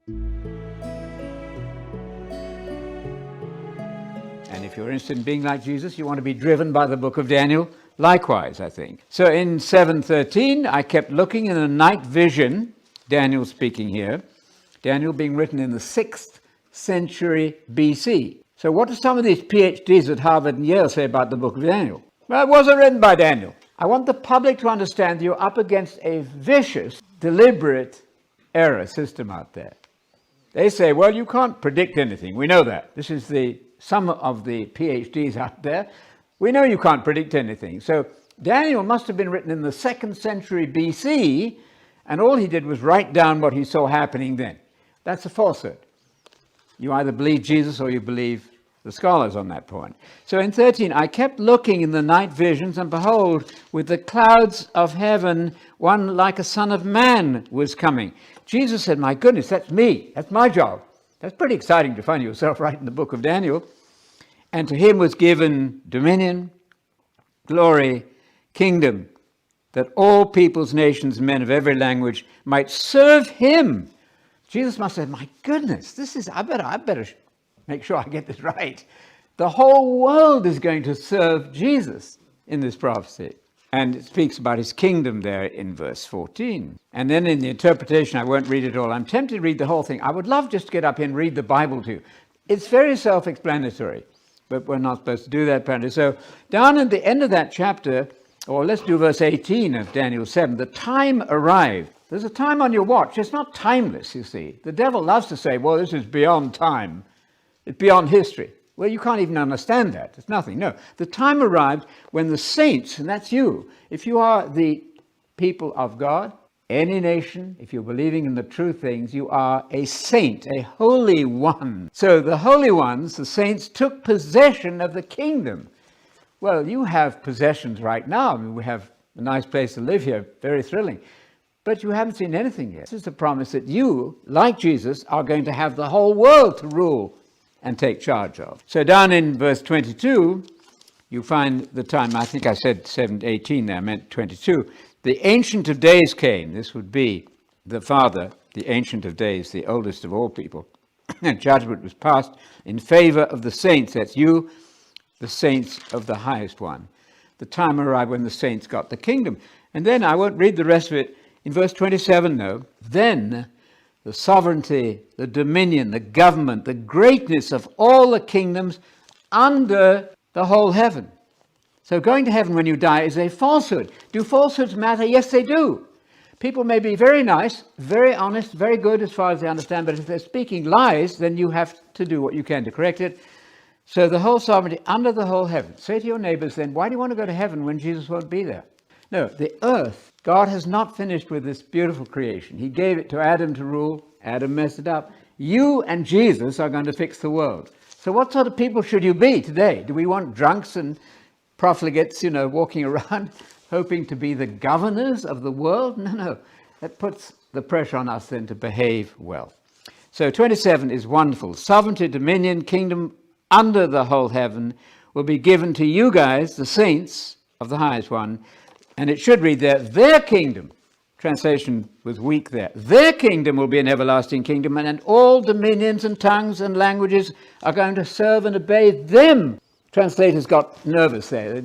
And if you're interested in being like Jesus, you want to be driven by the book of Daniel, likewise, I think. So in 7:13, I kept looking in a night vision, Daniel speaking here, Daniel being written in the 6th century BC. So what do some of these PhDs at Harvard and Yale say about the book of Daniel? Well, it wasn't written by Daniel. I want the public to understand you're up against a vicious, deliberate error system out there. They say, well, you can't predict anything. We know that. This is some of the PhDs out there. We know you can't predict anything. So Daniel must have been written in the 2nd century BC, and all he did was write down what he saw happening then. That's a falsehood. You either believe Jesus or you believe the scholars on that point. So in 13, I kept looking in the night visions, and behold, with the clouds of heaven, one like a son of man was coming. Jesus said, my goodness, that's me. That's my job. That's pretty exciting to find yourself right in the book of Daniel. And to him was given dominion, glory, kingdom, that all peoples, nations, men of every language might serve him. Jesus must have said, my goodness, I better make sure I get this right. The whole world is going to serve Jesus in this prophecy. And it speaks about his kingdom there in verse 14. And then in the interpretation, I won't read it all. I'm tempted to read the whole thing. I would love just to get up here and read the Bible to you. It's very self-explanatory, but we're not supposed to do that apparently. So down at the end of that chapter, or let's do verse 18 of Daniel 7, the time arrived. There's a time on your watch. It's not timeless, you see. The devil loves to say, well, this is beyond time. It's beyond history. Well, you can't even understand that. It's nothing. No, the time arrived when the saints, and that's you, if you are the people of God, any nation, if you're believing in the true things, you are a saint, a holy one. So the holy ones, the saints, took possession of the kingdom. Well, you have possessions right now. I mean, we have a nice place to live here, very thrilling. But you haven't seen anything yet. This is the promise that you, like Jesus, are going to have the whole world to rule and take charge of. So down in verse 22, you find the time, I think I said 7:18 there, I meant 22. The Ancient of Days came. This would be the Father, the Ancient of Days, the oldest of all people. And judgment was passed in favor of the saints. That's you, the saints of the highest one. The time arrived when the saints got the kingdom. And then, I won't read the rest of it, in verse 27 though, then the sovereignty, the dominion, the government, the greatness of all the kingdoms under the whole heaven. So going to heaven when you die is a falsehood. Do falsehoods matter? Yes, they do. People may be very nice, very honest, very good as far as they understand, but if they're speaking lies, then you have to do what you can to correct it. So the whole sovereignty under the whole heaven. Say to your neighbors then, why do you want to go to heaven when Jesus won't be there? No, the earth, God has not finished with this beautiful creation. He gave it to Adam to rule. Adam messed it up. You and Jesus are going to fix the world. So what sort of people should you be today? Do we want drunks and profligates, walking around hoping to be the governors of the world? No. That puts the pressure on us then to behave well. So 27 is wonderful. Sovereignty, dominion, kingdom under the whole heaven will be given to you guys, the saints of the highest one. And it should read there, their kingdom. Translation was weak there. Their kingdom will be an everlasting kingdom, and all dominions and tongues and languages are going to serve and obey them. Translators got nervous there.